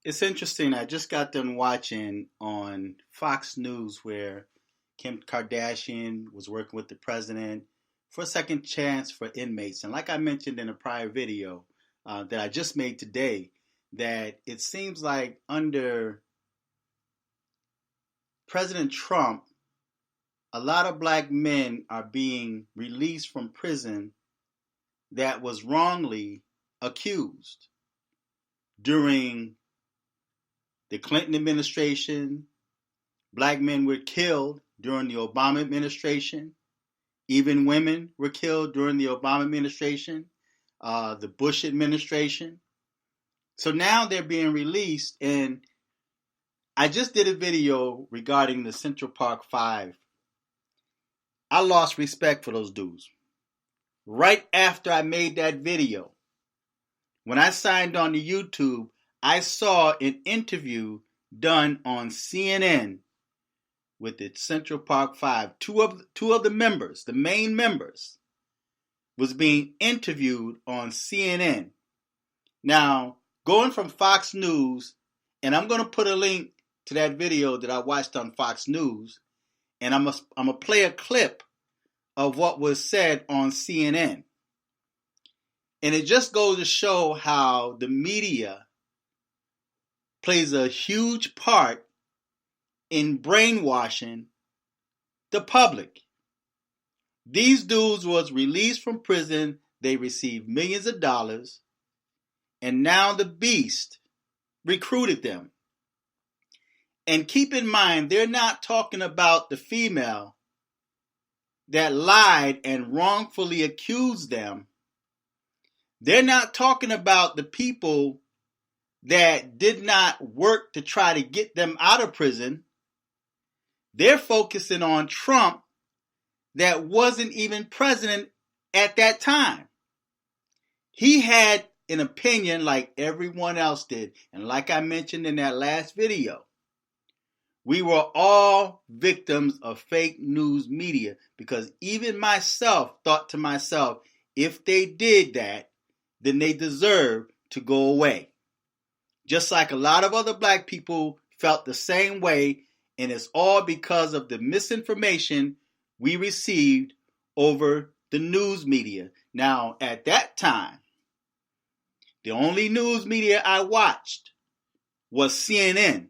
It's interesting. I just got done watching on Fox News where Kim Kardashian was working with the president for a second chance for inmates. And like I mentioned in a prior video that I just made today, that it seems like under President Trump, a lot of black men are being released from prison that was wrongly accused during the Clinton administration. Black men were killed during the Obama administration. Even women were killed during the Obama administration, the Bush administration. So now they're being released. And I just did a video regarding the Central Park Five. I lost respect for those dudes. Right after I made that video, when I signed on to YouTube, I saw an interview done on CNN with the Central Park Five. Two of the members, the main members, was being interviewed on CNN. Now, going from Fox News, and I'm going to put a link to that video that I watched on Fox News, and I'm going to play a clip of what was said on CNN. And it just goes to show how the media plays a huge part in brainwashing the public. These dudes was released from prison. They received millions of dollars. And now the beast recruited them. And keep in mind, they're not talking about the female that lied and wrongfully accused them. They're not talking about the people that did not work to try to get them out of prison. They're focusing on Trump that wasn't even president at that time. He had an opinion like everyone else did. And like I mentioned in that last video, we were all victims of fake news media, because even myself thought to myself, if they did that, then they deserve to go away. Just like a lot of other black people felt the same way, and it's all because of the misinformation we received over the news media. Now, at that time, the only news media I watched was CNN.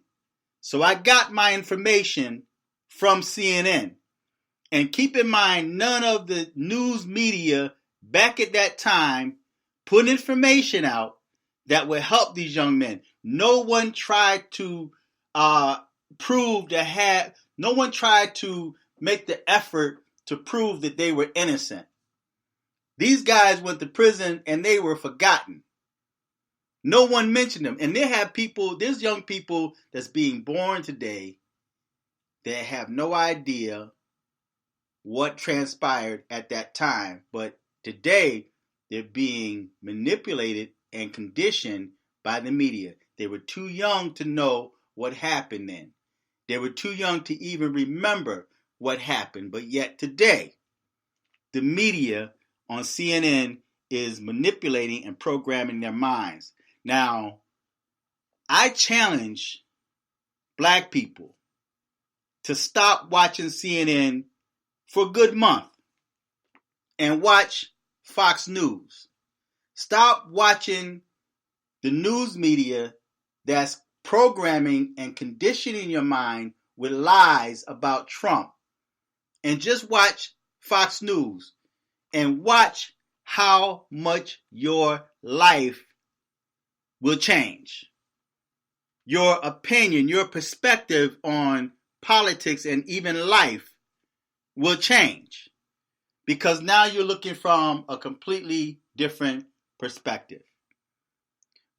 So I got my information from CNN. And keep in mind, none of the news media back at that time put information out that would help these young men. No one tried to no one tried to make the effort to prove that they were innocent. These guys went to prison and they were forgotten. No one mentioned them. And there's young people that's being born today that have no idea what transpired at that time. But today, they're being manipulated and conditioned by the media. They were too young to know what happened then. They were too young to even remember what happened. But yet today, the media on CNN is manipulating and programming their minds. Now, I challenge black people to stop watching CNN for a good month and watch Fox News. Stop watching the news media that's programming and conditioning your mind with lies about Trump. And just watch Fox News and watch how much your life will change. Your opinion, your perspective on politics and even life will change, because now you're looking from a completely different perspective.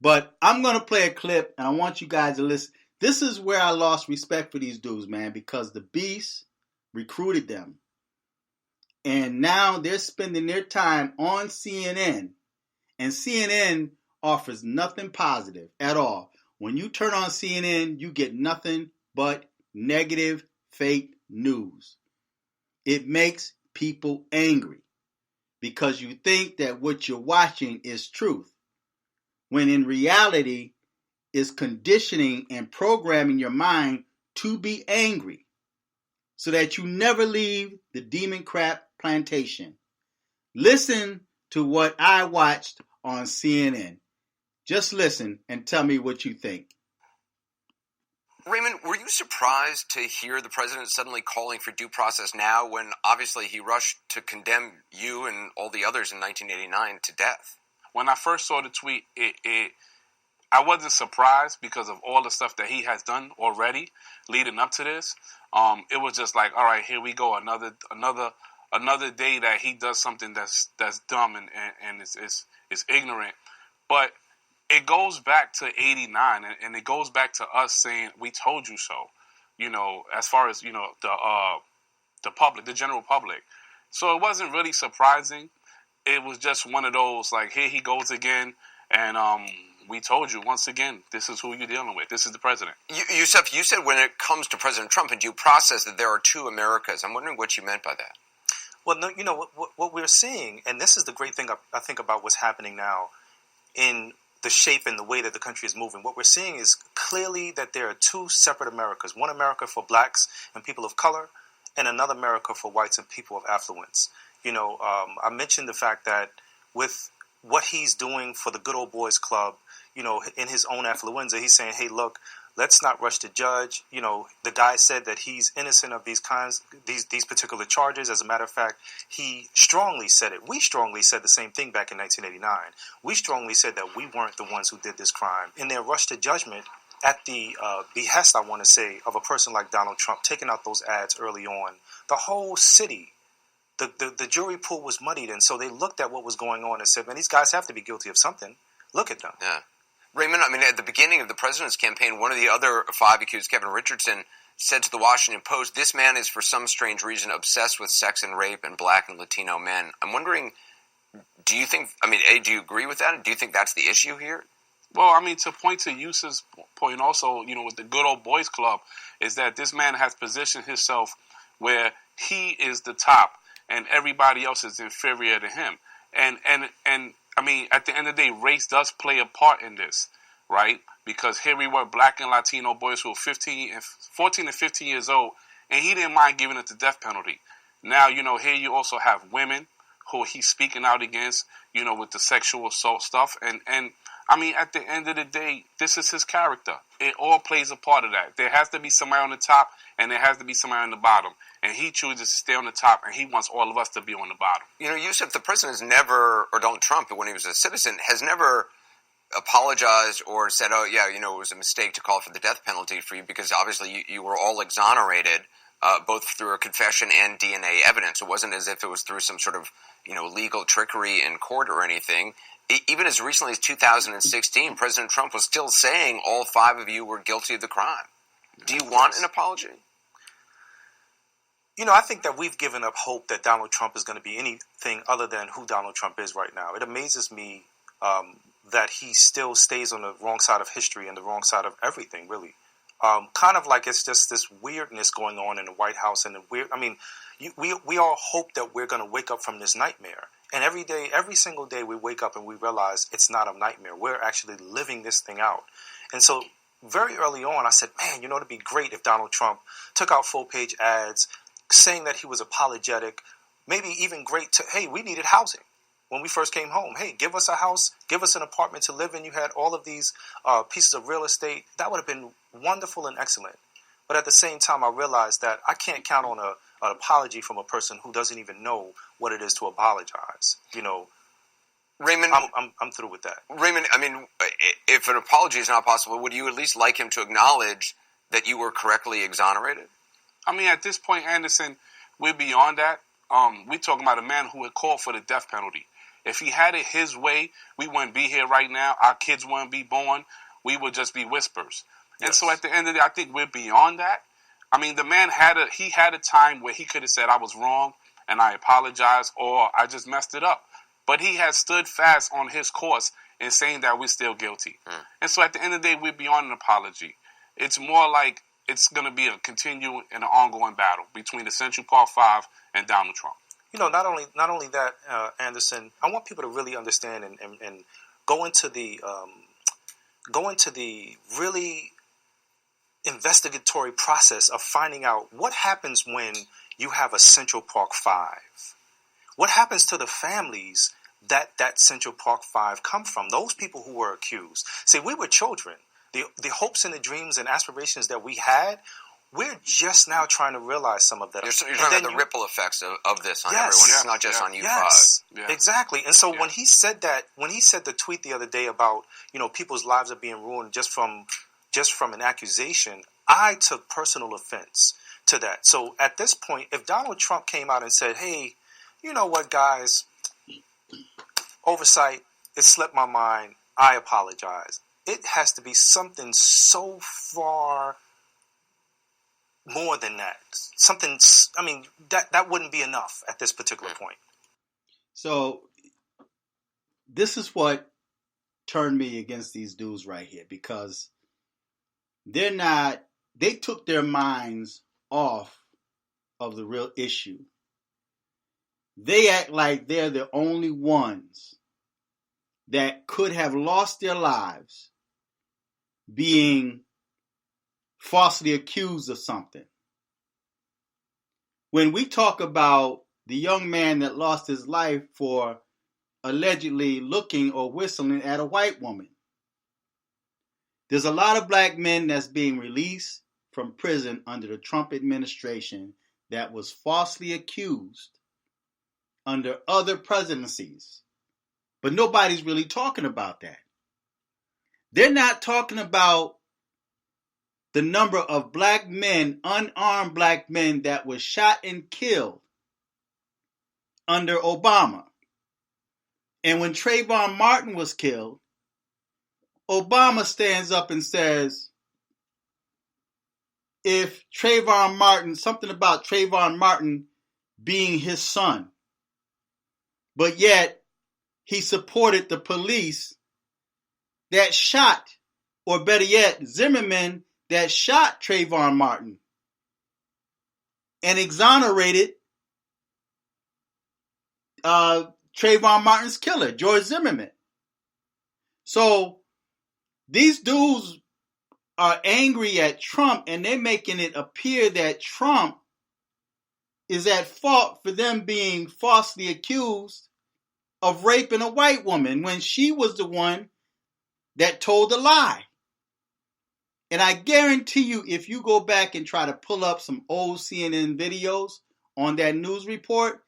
But I'm going to play a clip and I want you guys to listen. This is where I lost respect for these dudes, man, because the beast recruited them. And now they're spending their time on CNN. And CNN offers nothing positive at all. When you turn on CNN, you get nothing but negative, fake news. It makes people angry because you think that what you're watching is truth, when in reality, is conditioning and programming your mind to be angry so that you never leave the demon crap plantation. Listen to what I watched on CNN. Just listen and tell me what you think. Raymond, were you surprised to hear the president suddenly calling for due process now when obviously he rushed to condemn you and all the others in 1989 to death? When I first saw the tweet, I wasn't surprised because of all the stuff that he has done already leading up to this. It was just like, all right, here we go, another day that he does something that's dumb and is ignorant. But it goes back to 89, and it goes back to us saying, we told you so, as far as, the public, the general public. So it wasn't really surprising. It was just one of those, like, here he goes again, and we told you, once again, this is who you're dealing with. This is the president. Yusuf, you said when it comes to President Trump and due process that there are two Americas. I'm wondering what you meant by that. Well, no, what we're seeing, and this is the great thing I think about what's happening now in the shape and the way that the country is moving. What we're seeing is clearly that there are two separate Americas. One America for blacks and people of color, and another America for whites and people of affluence. I mentioned the fact that with what he's doing for the Good Old Boys Club, in his own affluenza, he's saying, hey, look, let's not rush to judge. The guy said that he's innocent of these particular charges. As a matter of fact, he strongly said it. We strongly said the same thing back in 1989. We strongly said that we weren't the ones who did this crime. In their rush to judgment, at the behest, I want to say, of a person like Donald Trump, taking out those ads early on, the whole city, the jury pool was muddied. And so they looked at what was going on and said, man, these guys have to be guilty of something. Look at them. Yeah. Raymond, at the beginning of the president's campaign, one of the other five accused, Kevin Richardson, said to the Washington Post, this man is for some strange reason obsessed with sex and rape and black and Latino men. I'm wondering, do you do you agree with that? Do you think that's the issue here? Well, to point to Yusuf's point also, with the Good Old Boys Club, is that this man has positioned himself where he is the top and everybody else is inferior to him. And at the end of the day, race does play a part in this, right? Because here we were, black and Latino boys who were 14 and 15 years old, and he didn't mind giving it the death penalty. Now, here you also have women who he's speaking out against, with the sexual assault stuff. And at the end of the day, this is his character. It all plays a part of that. There has to be somebody on the top, and there has to be somebody on the bottom. And he chooses to stay on the top, and he wants all of us to be on the bottom. Yusuf, the president has never, or Donald Trump, when he was a citizen, has never apologized or said, oh, yeah, it was a mistake to call for the death penalty for you, because obviously you were all exonerated, both through a confession and DNA evidence. It wasn't as if it was through some sort of, legal trickery in court or anything. Even as recently as 2016, President Trump was still saying all five of you were guilty of the crime. Do you want an apology? I think that we've given up hope that Donald Trump is going to be anything other than who Donald Trump is right now. It amazes me that he still stays on the wrong side of history and the wrong side of everything, really. Kind of like it's just this weirdness going on in the White House. And we all hope that we're going to wake up from this nightmare. And every single day we wake up and we realize it's not a nightmare. We're actually living this thing out. And so very early on, I said, man, it'd be great if Donald Trump took out full-page ads saying that he was apologetic, maybe even great hey, we needed housing when we first came home. Hey, give us a house, give us an apartment to live in. You had all of these pieces of real estate. That would have been wonderful and excellent. But at the same time, I realized that I can't count on an apology from a person who doesn't even know what it is to apologize. Raymond, I'm through with that. Raymond, if an apology is not possible, would you at least like him to acknowledge that you were correctly exonerated? At this point, Anderson, we're beyond that. We're talking about a man who had called for the death penalty. If he had it his way, we wouldn't be here right now. Our kids wouldn't be born. We would just be whispers. Yes. And so at the end of the day, I think we're beyond that. The man had a time where he could have said, I was wrong and I apologize, or I just messed it up. But he has stood fast on his course in saying that we're still guilty. And so at the end of the day, we're beyond an apology. It's more like it's going to be a continuing and an ongoing battle between the Central Park Five and Donald Trump. Not only that, Anderson, I want people to really understand and go into the go into the really investigatory process of finding out what happens when you have a Central Park Five. What happens to the families that Central Park Five come from? Those people who were accused. See, we were children. The hopes and the dreams and aspirations that we had, we're just now trying to realize some of that. You're talking about the ripple effects of this on everyone. It's not just on you five. Exactly. And so when he said the tweet the other day about, people's lives are being ruined just from an accusation, I took personal offense to that. So at this point, if Donald Trump came out and said, hey, you know what, guys, oversight, it slipped my mind, I apologize. It has to be something so far more than that. Something, that wouldn't be enough at this particular point. So this is what turned me against these dudes right here, because they took their minds off of the real issue. They act like they're the only ones that could have lost their lives being falsely accused of something. When we talk about the young man that lost his life for allegedly looking or whistling at a white woman, there's a lot of black men that's being released from prison under the Trump administration that was falsely accused under other presidencies. But nobody's really talking about that. They're not talking about the number of black men, unarmed black men, that were shot and killed under Obama. And when Trayvon Martin was killed, Obama stands up and says, if Trayvon Martin, something about Trayvon Martin being his son, but yet he supported the police that shot, or better yet, Zimmerman that shot Trayvon Martin, and exonerated Trayvon Martin's killer, George Zimmerman. So these dudes are angry at Trump, and they're making it appear that Trump is at fault for them being falsely accused of raping a white woman when she was the one that told the lie. And I guarantee you, if you go back and try to pull up some old CNN videos on that news report,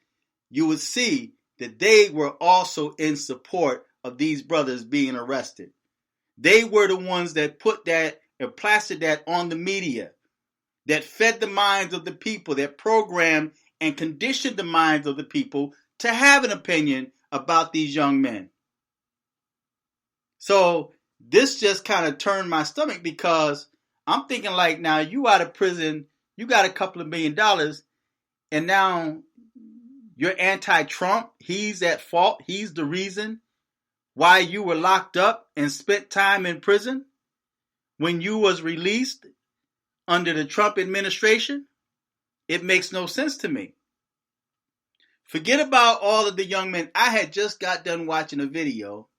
you would see that they were also in support of these brothers being arrested. They were the ones that put that and plastered that on the media, that fed the minds of the people, that programmed and conditioned the minds of the people to have an opinion about these young men. So this just kind of turned my stomach, because I'm thinking, like, now you out of prison, you got a couple of $1 million, and now you're anti-Trump. He's at fault. He's the reason why you were locked up and spent time in prison when you was released under the Trump administration. It makes no sense to me. Forget about all of the young men. I had just got done watching a video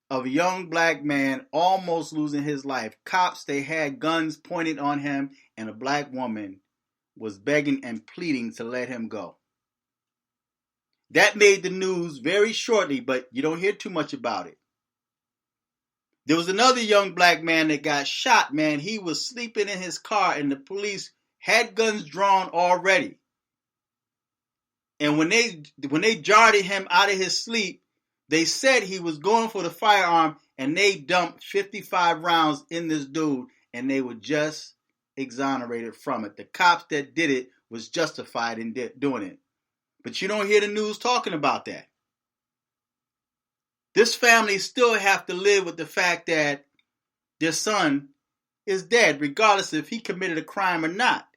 of a young black man almost losing his life. Cops, they had guns pointed on him, and a black woman was begging and pleading to let him go. That made the news very shortly, but you don't hear too much about it. There was another young black man that got shot, man. He was sleeping in his car, and the police had guns drawn already. And when they jarred him out of his sleep, they said he was going for the firearm, and they dumped 55 rounds in this dude, and they were just exonerated from it. The cops that did it was justified in doing it. But you don't hear the news talking about that. This family still have to live with the fact that their son is dead, regardless if he committed a crime or not.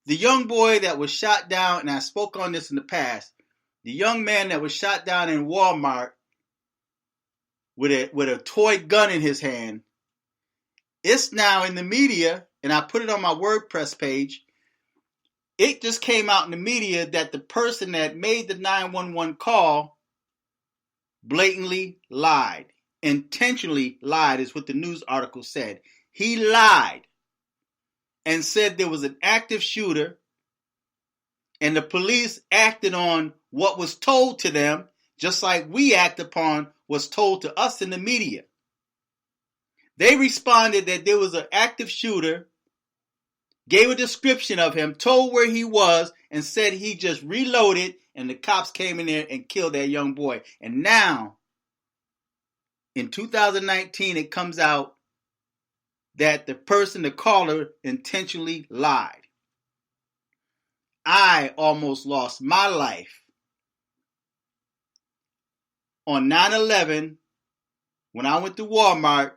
The young boy that was shot down, and I spoke on this in the past, the young man that was shot down in Walmart with a toy gun in his hand, it's now in the media, and I put it on my WordPress page. It just came out in the media that the person that made the 911 call blatantly lied intentionally lied, is what the news article said. He lied and said there was an active shooter, and the police acted on what was told to them, just like we act upon what's told to us in the media. They responded that there was an active shooter, gave a description of him, told where he was, and said he just reloaded, and the cops came in there and killed that young boy. And now, in 2019, it comes out that the caller, intentionally lied. I almost lost my life on 9/11 when I went to Walmart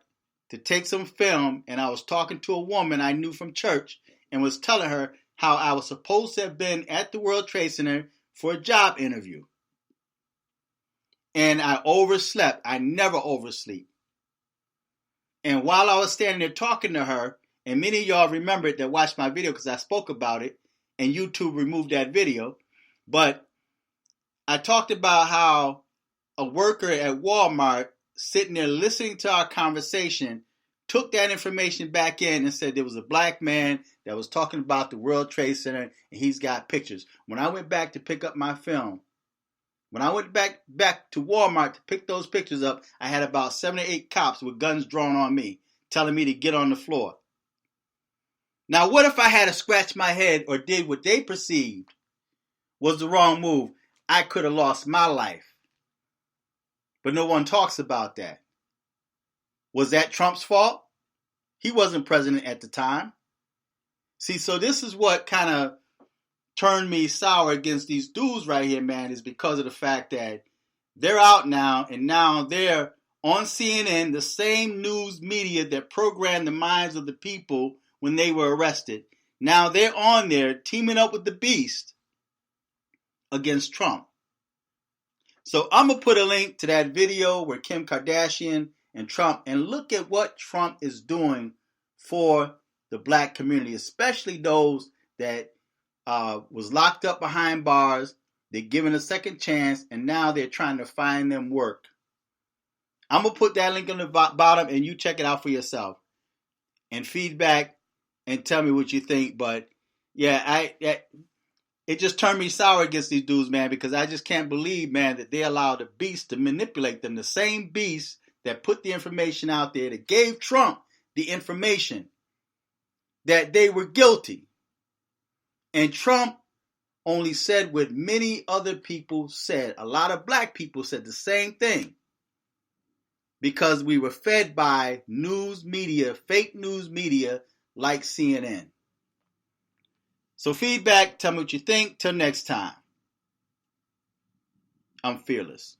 to take some film, and I was talking to a woman I knew from church and was telling her how I was supposed to have been at the World Trade Center for a job interview. And I overslept. I never oversleep. And while I was standing there talking to her, and many of y'all remember it that watched my video because I spoke about it, and YouTube removed that video, but I talked about how a worker at Walmart sitting there listening to our conversation took that information back in and said there was a black man that was talking about the World Trade Center and he's got pictures. When I went back to pick up my film, when I went back to Walmart to pick those pictures up, I had about 7 or 8 cops with guns drawn on me, telling me to get on the floor. Now, what if I had scratched my head or did what they perceived was the wrong move? I could have lost my life. But no one talks about that. Was that Trump's fault? He wasn't president at the time. See, so this is what kind of turned me sour against these dudes right here, man, is because of the fact that they're out now, and now they're on CNN, the same news media that programmed the minds of the people when they were arrested. Now they're on there teaming up with the beast against Trump. So I'm going to put a link to that video where Kim Kardashian and Trump, and look at what Trump is doing for the black community, especially those that was locked up behind bars. They're given a second chance, and now they're trying to find them work. I'm going to put that link on the bottom, and you check it out for yourself. And feedback, and tell me what you think. But, yeah, it just turned me sour against these dudes, man, because I just can't believe, man, that they allowed the beast to manipulate them. The same beast that put the information out there, that gave Trump the information that they were guilty. And Trump only said what many other people said. A lot of black people said the same thing. Because we were fed by news media, fake news media like CNN. So feedback, tell me what you think. Till next time, I'm fearless.